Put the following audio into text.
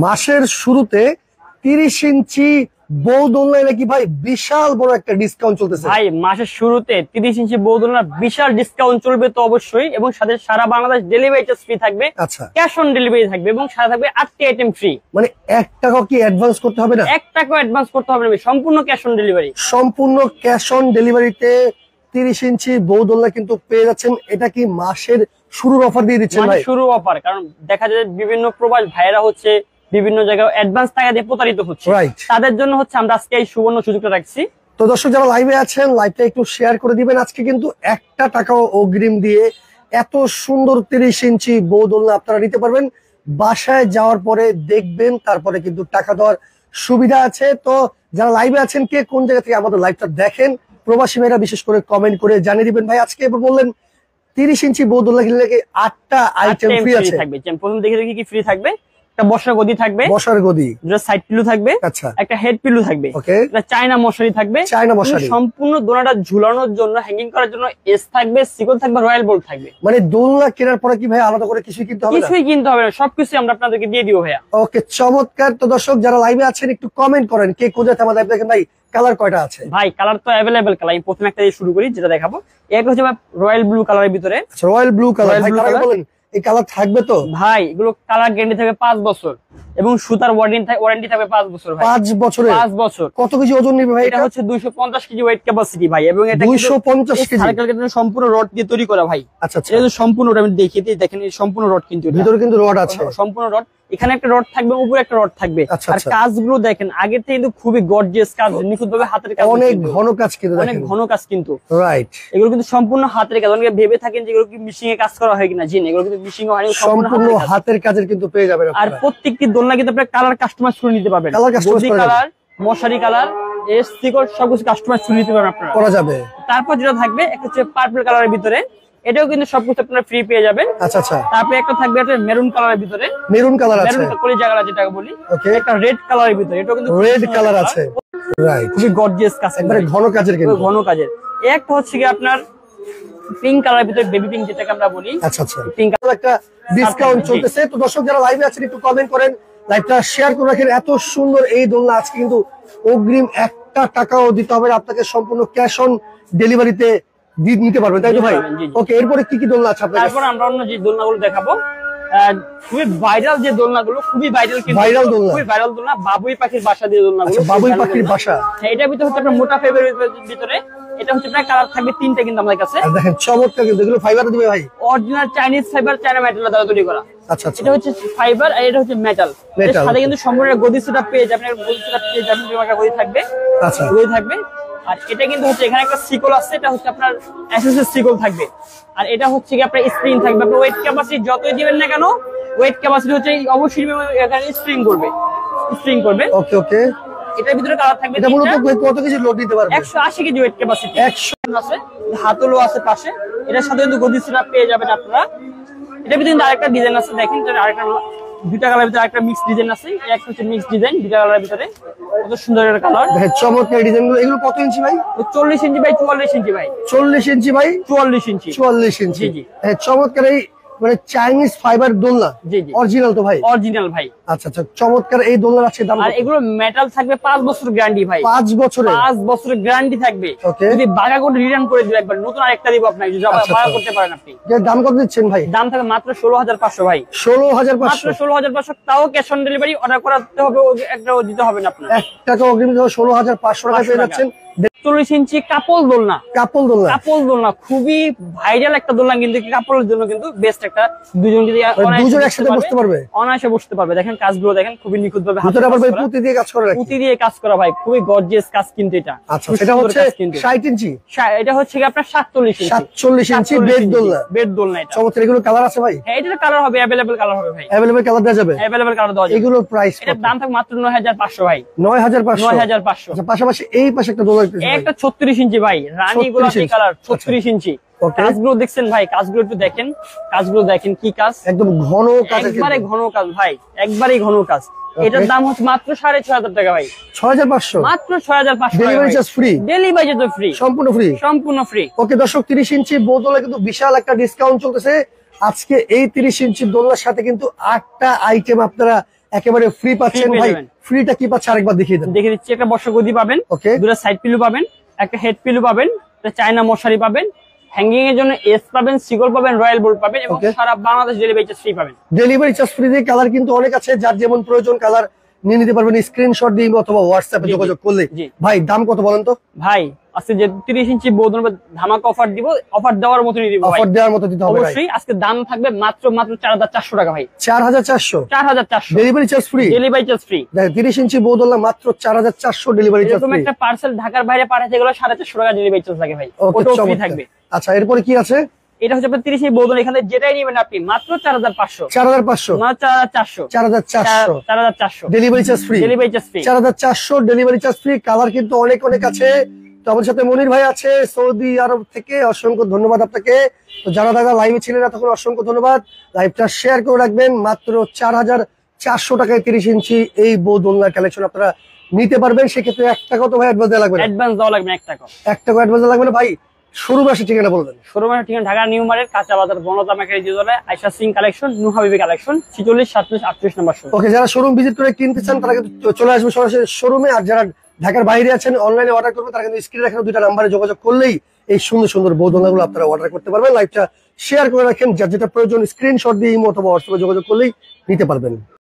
মাসের শুরুতে 30 ইঞ্চি বউ দোলনা নাকি ভাই বিশাল বড় একটা ডিসকাউন্ট চলতেছে। ভাই মাসের শুরুতে 30 ইঞ্চি বউ দোলনা বিশাল ডিসকাউন্ট চলবে তো অবশ্যই, এবং সাথে সারা বাংলাদেশ ডেলিভারি চার্জ ফ্রি থাকবে। আচ্ছা, ক্যাশ অন ডেলিভারি থাকবে এবং সাথে থাকবে 8টি আইটেম ফ্রি। মানে 1 টাকা কি অ্যাডভান্স করতে হবে না? 1 টাকাও অ্যাডভান্স করতে হবে না, সম্পূর্ণ ক্যাশ অন ডেলিভারি। সম্পূর্ণ ক্যাশ অন ডেলিভারিতে 30 ইঞ্চি বউ দোলনা কিন্তু পেয়ে যাচ্ছেন। এটা কি মাসের শুরুর অফার দিয়ে দিচ্ছেন ভাই? শুরু অফার, কারণ দেখা যায় বিভিন্ন প্রবাস ভাইরা হচ্ছে বিভিন্ন জায়গায় অ্যাডভান্স টাকা দিয়ে প্রতারিত হচ্ছে, তাদের জন্য হচ্ছে আমরা আজকে এই সুবর্ণ সুযোগটা রাখছি। তো দর্শক যারা লাইভে আছেন, লাইভটা একটু শেয়ার করে দিবেন। আজকে কিন্তু 1 টাকাও অগ্রিম দিয়ে এত সুন্দর 30 ইঞ্চি বউ দোলনা আপনারা নিতে পারবেন। বাসায় যাওয়ার পরে দেখবেন, তারপরে কিন্তু টাকা দেওয়ার সুবিধা আছে। তো যারা লাইভে আছেন, কে কোন জায়গা থেকে আমাদের লাইভটা দেখেন, প্রবাসী ভাইরা বিশেষ করে কমেন্ট করে জানিয়ে দিবেন। ভাই আজকে এবার বললেন 30 ইঞ্চি বউ দোলনা কিনলে 8টা আইটেম ফ্রি আছে। প্রথম দেখে কি ফ্রি থাকবে? একটা বসার গদি থাকবে, বসার গদি, দুটো সাইড পিলো থাকবে, আচ্ছা, একটা হেড পিলো থাকবে, একটা চায়না মশারি থাকবে, চায়না মশারি, সম্পূর্ণ দোলনাটা ঝুলানোর জন্য হ্যাঙ্গিং করার জন্য এস থাকবে, সিকল থাকবে, রয়্যাল বোল্ট থাকবে। মানে দোলনা কেনার পরে কি ভাই আলাদা করে কিছুই কিনতে হবে না? কিছুই কিনতে হবে না, সবকিছু আমরা আপনাদেরকে দিয়ে দিব ভাইয়া। ওকে, চমৎকার। তো দর্শক যারা লাইভে আছেন একটু কমেন্ট করেন, কে কোথায় আমাদের লাইভ দেখেন। ভাই কালার কয়টা আছে? ভাই কালার তো अवेलेबल কালার। আমি প্রথমে একটা দিয়ে শুরু করি, যেটা দেখাবো। একটা হচ্ছে রয়্যাল ব্লু কালারের ভিতরে। আচ্ছা, রয়্যাল ব্লু কালার। ভাই কালার বলেন, এই কালার থাকবে তো? ভাই এগুলো কালার গ্যারান্টি থাকবে 5 বছর এবং সুতার ওয়ারেন্টি থাকবে 5 বছর ভাই। 5 বছরে? 5 বছর। কত কেজি ওজন নেবে ভাই? এটা হচ্ছে 250 কেজি ওয়েট ক্যাপাসিটি ভাই, এবং এটা 250 কেজি সম্পূর্ণ রড দিয়ে তৈরি করা ভাই। আচ্ছা আচ্ছা, এটা সম্পূর্ণ রড। আমি দেখিয়ে দিই, দেখেন এই সম্পূর্ণ রড, কিন্তু ভিতরে কিন্তু রড আছে, সম্পূর্ণ রড। এখানে একটা রড থাকবে, উপরে একটা রড থাকবে। আর কাজগুলো দেখেন আগের থেকে কিন্তু খুবই গর্জিয়াস কাজ, নিখুঁতভাবে হাতের কাজ, অনেক ঘন কাজ, কিন্তু অনেক ঘন কাজ কিন্তু। রাইট, এগুলো কিন্তু সম্পূর্ণ হাতের কাজ। অনেকে ভেবে থাকেন যে এগুলো কি মেশিং এ কাজ করা হয় কিনা, জি না, এগুলো কিন্তু মেশিং এ হয়নি, সম্পূর্ণ হাতের কাজের কিন্তু পেয়ে যাবেন। আর প্রত্যেকটি দোলনা কিন্তু আপনারা কালার কাস্টমাইজ করে নিতে পারবেন। গদি কালার, মশারি কালার, এস সিকল সবকিছু কাস্টমাইজ করে নিতে পারবেন আপনারা, করা যাবে। তারপর যেটা থাকবে একটা হচ্ছে পার্পল কালারের ভিতরে, এটাও কিন্তু সবকিছু আপনারা ফ্রি পেয়ে যাবেন। আচ্ছা আচ্ছা। তারপরে একটা থাকবে একটা মেরুন কালারের ভিতরে, মেরুন কালার আছে, মেরুন কলিজা কালার যেটাকে বলি। একটা রেড কালারের ভিতরে, এটাও কিন্তু রেড কালার আছে। রাইট, খুবই গর্জিয়াস কাজ, একবারে ঘন কাজের, কিন্তু ঘন কাজের। একটা হচ্ছে কি আপনার পিঙ্ক কালারের ভিতরে, বেবি পিঙ্ক যেটাকে আমরা বলি। আচ্ছা আচ্ছা, পিঙ্ক কালার একটা ডিসকাউন্ট চলতেছে। তো দর্শক যারা লাইভে আছেন একটু কমেন্ট করেন, লাইভটা শেয়ার করে রাখেন। এত সুন্দর এই দোলনা আজকে কিন্তু অগ্রিম 1 টাকাও দিতে হবে না আপনাকে, সম্পূর্ণ ক্যাশ অন ডেলিভারিতে নিতে পারবেন, তাই তো ভাই? ওকে, এরপরে কি কি দোলনা আছে আপনাদের? তারপর আমরা অন্য যে দোলনাগুলো দেখাবো, খুবই ভাইরাল যে দোলনাগুলো, খুবই ভাইরাল, কিন্তু ভাইরাল দোলনা, খুবই ভাইরাল দোলনা, বাবুই পাখির বাসা দিয়ে দোলনাগুলো। বাবুই পাখির বাসা, হ্যাঁ, এটার ভিতরে হচ্ছে আপনার মোটা ফাইবারের ভিতরে। এটা হচ্ছে প্রায় কালার থাকবে 3টে কিন্তু আমাদের কাছে। দেখেন চমৎকার, কিন্তু এগুলো ফাইবার দিবে ভাই? Original Chinese fibre, China metal দ্বারা তৈরি করা। আচ্ছা আচ্ছা, এটা হচ্ছে ফাইবার আর এটা হচ্ছে মেটাল। এর সাথে কিন্তু সম্পূর্ণ গদি সেটআপ পেয়ে যাবেন, গদি সেটআপ পেয়ে যাবেন, একটা গদি থাকবে। আচ্ছা, গদি থাকবে। আর এটা কিন্তু হচ্ছে এখানে একটা সিকল আছে, এটা হচ্ছে আপনার এসএসএস সিকল থাকবে। আর এটা হচ্ছে কি আপনার স্প্রিং থাকবে। আপনার ওয়েট ক্যাপাসিটি যতই দিবেন না কেন, ওয়েট ক্যাপাসিটি হচ্ছে অবশ্যই এখানে স্প্রিং করবে, স্প্রিং করবে। ওকে ওকে, এটার ভিতরে কালার থাকবে। এটা মূলত কত কেজি লোড দিতে পারবে? 180 কেজি ওয়েট ক্যাপাসিটি। 100 আছে, হাতলও আছে পাশে। এটার সাথে কিন্তু গদি সেটআপ পেয়ে যাবেন আপনারা। এটার ভিতরে কিন্তু আরেকটা ডিজাইন আছে, দেখেন আরেকটা, দুইটা কালারের ভিতরে আরেকটা মিক্স ডিজাইন আছে। একটা হচ্ছে মিক্স ডিজাইন, দুইটা কালারের ভিতরে, কত সুন্দর একটা কালার। দেখেন চমৎকার ডিজাইনগুলো। এগুলো কত ইঞ্চি ভাই? 40 ইঞ্চি বাই 44 ইঞ্চি ভাই। 40 ইঞ্চি বাই 44 ইঞ্চি। 44 ইঞ্চি। জি। চমৎকার, এই মানে চাইনিজ ফাইবার দোলনা। জি জি, অরিজিনাল তো ভাই? অরিজিনাল ভাই। আচ্ছা আচ্ছা, চমৎকার এই দোলনার আছে দাম? আর এগুলো মেটাল থাকবে 5 বছর গ্যারান্টি ভাই। 5 বছরে? 5 বছরের গ্যারান্টি থাকবে। যদি বাগা করে রিটার্ন করে দিবেন, একবার নতুন আরেকটা দিব আপনাকে, যদি বাগা করতে পারেন আপনি। এর দাম কত দিচ্ছেন ভাই? দাম থাকবে মাত্র 16500 ভাই। 16500? মাত্র 16500, তাও ক্যাশ অন ডেলিভারি। অর্ডার করতে হবে, একটাও দিতে হবে না আপনার। 1 টাকা অগ্রিম দিলে 16500 টাকা পেয়ে যাচ্ছেন। 40 ইঞ্চি কাপল দোলনা। কাপল দোলনা? কাপল দোলনা খুবই ভাইরাল একটা দোলনা, কিন্তু কাপলের জন্য কিন্তু বেস্ট একটা। দুজন যদি দুজন একসাথে বসতে পারবে, অনায়াসে বসতে পারবে। দেখেন কাজগুলো দেখেন, খুবই নিখুঁত ভাবে ভিতরে আবার ভাই পুঁতি দিয়ে কাজ করা, পুঁতি দিয়ে কাজ করা ভাই, খুবই গর্জিয়াস কাজ কিন্তু এটা। আচ্ছা, এটা হচ্ছে 60 ইঞ্চি? এটা হচ্ছে কি আপনার 47 ইঞ্চি। 47 ইঞ্চি বেড দোলনা। বেড দোলনা এটা। চমৎকার। এগুলো কালার আছে ভাই? হ্যাঁ, এটার কালার হবে, अवेलेबल কালার হবে ভাই। अवेलेबल কালার দেওয়া যাবে? अवेलेबल কালার দেওয়া যাবে। এগুলোর প্রাইস কত? এটার দাম থাকবে মাত্র 9500 ভাই। 9500? 9500। আচ্ছা, পাশাপাশি এই পাশে একটা দোলনা, একটা 36 ইঞ্চি ভাই, রানী গোলাপি কালার, 36 ইঞ্চি। কাজগুলো দেখছেন ভাই, কাজগুলো একটু দেখেন, কাজগুলো দেখেন কি কাজ, একদম ঘন কাজ, একবারে ঘন কাজ ভাই, একবারেই ঘন কাজ। এটার দাম হচ্ছে মাত্র 6500 টাকা ভাই। 6500? মাত্র 6500। Delivery charge free? Delivery charge free, সম্পূর্ণ ফ্রি? সম্পূর্ণ ফ্রি। ওকে দর্শক, 30 ইঞ্চি বোতলে কিন্তু বিশাল একটা ডিসকাউন্ট চলতেছে আজকে। এই 30 ইঞ্চি দোলনার সাথে কিন্তু 8টা আইটেম আপনারা একেবারে ফ্রি পাচ্ছেন পেয়ে ভাই। যাবেন। ফ্রিটা কি পাচ্ছে আরেকবার দেখিয়ে দেন। দেখে দিচ্ছি, একটা বর্ষা গদি পাবেন, ওকে, দুটো সাইড পিলু পাবেন, একটা হেড পিলু পাবেন, একটা চায়না মশারি পাবেন, হ্যাঙ্গিং এর জন্য এস পাবেন, সিগল পাবেন, রয়্যাল বোর্ড পাবেন এবং Okay. সারা বাংলাদেশ ডেলিভারি চার্জ ফ্রি পাবেন। ডেলিভারি চার্জ ফ্রি দিয়ে কালার কিন্তু অনেক আছে, যার যেমন প্রয়োজন কালার নিয়ে নিতে পারবেন স্ক্রিনশট দিয়ে অথবা হোয়াটসঅ্যাপে জি, জি, যোগাযোগ করলে। জি। ভাই দাম কত বলেন তো? ভাই আজকে যে 30 ইঞ্চি বৌদ্ধ ধামাকা অফার দিব, অফার দেওয়ার মতনই দিব ভাই, অফার দেওয়ার মতো দিতে হবে ভাই। অবশ্যই। আজকে দাম থাকবে মাত্র 4400 টাকা ভাই, 4400 4400 delivery charge free. Delivery charge free. 30 ইঞ্চি বৌদোল্লা মাত্র 4400 ডেলিভারি চার্জ এরকম ফ্রি। একটা পার্সেল ঢাকার বাইরে পাঠাতে গেলে 450 টাকা ডেলিভারি চার্জ লাগে ভাই, ওটাও ফ্রি থাকবে। আচ্ছা এরপরে কি আছে? এটা হচ্ছে আপনার 30 ইঞ্চি বৌদ্ধ, এখানে যেটাই নেবেন আপনি মাত্র 4500, 4500 মাত্র 4400, 4400 4400 delivery charge free. Delivery charge free. 4400 delivery charge free. Colour কিন্তু অনেক অনেক আছে। তো আমাদের সাথে মনির ভাই আছে সৌদি আরব থেকে, অসংখ্য ধন্যবাদ আপনাকে। তো যারা দাদা লাইভে ছিলেন না তখন অসংখ্য ধন্যবাদ। লাইভটা শেয়ার করে রাখবেন। মাত্র 4400 টাকায় 30 ইঞ্চি এই বৌদোল্লা কালেকশন আপনারা নিতে পারবেন। সেক্ষেত্রে 1 টাকা তো ভাই অ্যাডভান্স দেওয়া লাগবে না? অ্যাডভান্স দেওয়া লাগবে 1 টাকা। 1 টাকা অ্যাডভান্স দেওয়া লাগবে না ভাই। শুরু মাসে ঠিকানা বলবেন। শোরুমের ঠিকানা ঢাকা নিউ মার্কেট, কাঁচা বাজার, বনতা মার্কেট, জিজলে আয়শা সিং কালেকশন, নূর হাবিবি কালেকশন, 46 37 38 নম্বর শোরুম। ওকে, যারা শোরুম ভিজিট করে কিনতে চান তারা কিন্তু চলে আসবে সরাসরি শোরুমে। আর যারা ঢাকার বাইরে আছেন অনলাইনে অর্ডার করবেন তারা কিন্তু স্ক্রিনে রাখা 2টা নাম্বারে যোগাযোগ করলেই এই সুন্দর সুন্দর বৌদোল্লাগুলো আপনারা অর্ডার করতে পারবেন। লাইভটা শেয়ার করে রাখেন, যার যেটা প্রয়োজন স্ক্রিনশট দিয়ে ইমো অথবা হোয়াটসঅ্যাপে যোগাযোগ করলেই নিতে পারবেন।